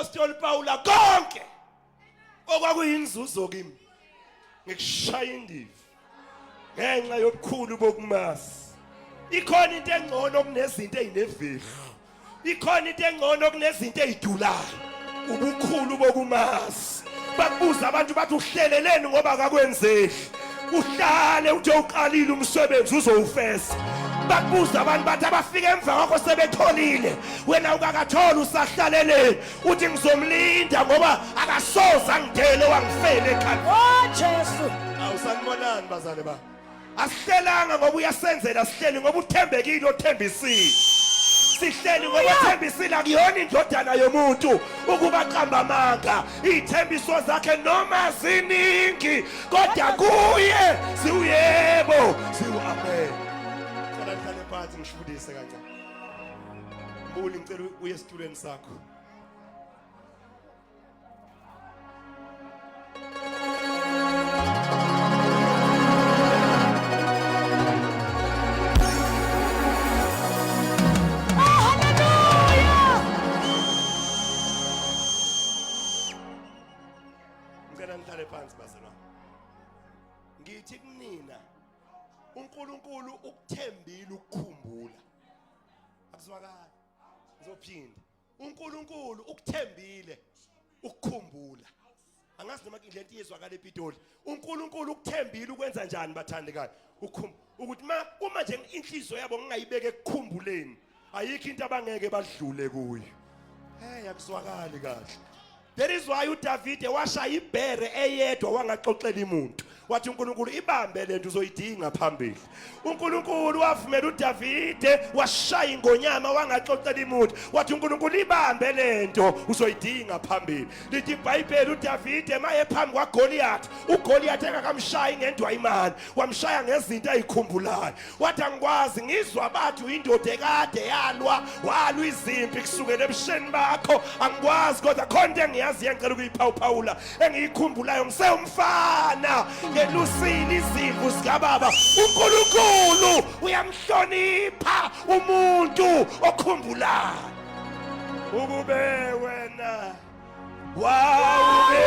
apostoli Paula konke okwakuyinzuzo kimi ngikushaya indiva ngenxa yobukhulu bokumazi. Ikhona into engcono kunezinto ezineveli. Ikhona into engcono kunezinto ezidulayo. Ubukhulu bokumazi. Bakubuza abantu bathi uhleleleni ngoba akakwenzeki. Uhlale uthi uqalile umsebenzi uzowufeza. Bakubuza abantu bathi abafika emva kwakho sebetholile wena ukakathola usahlaleleni uthi ngizomlinda ngoba akasoza ngidele wangifela ekhaya. Oh Jesu. Awusanibonani bazali ba? Asihlelanga ngoba uyasenzela sihleli ngoba uthembekile othembisile. Sihleli ngoba uthembisile akuyona indodana yomuntu ukuba qamba amanga. Izithembiso zakhe noma ziningi kodwa kuye siuyebo siuamen. Cela nihlale phansi ngishudise kancane. Mbuli ngicela uye esitulweni sakho. Nihlale phansi bazalwane. Ngithi kunina uNkulunkulu ukuthembile ukukhumbula. Akuzwakala. Ngizophinda. uNkulunkulu ukuthembile ukukhumbula. Angazi noma lento iyezwakala ePitoli. uNkulunkulu ukuthembile ukwenza njani bathandekayo? Ukuthi uma nje inhliziyo yabo ngingayibeke ekukhumbuleni ayikho into abangeke badlule kuyo. Akuzwakali kahle. There is why uDavid washaya ibhere eyedwa wangaxoxela umuntu. Wathi uNkulunkulu ibambe lento uzoyidinga phambili. uNkulunkulu wavumela uDavid washaya ingonyama wangaxoxela umuntu. Wathi uNkulunkulu ibambe lento uzoyidinga phambili. Lithi iBhayibheli uDavid emaye phambi kwaGoliath. uGoliath engakamshayi ngendwa imali, wamshaya ngezinto ezikhumbulayo. Wathi angikwazi ngizwa bathi uyindoda ekade yalwa, walwa izimpi kusukela ebusheni bakho. Angikwazi kodwa khonto engiyazi ngicela ukuyiphawuphawula engiyikhumbulayo ngisewumfana ngelusini izimvu zikababa. uNkulunkulu uyamhlonipha umuntu okhumbulayo. Ukube wena wawube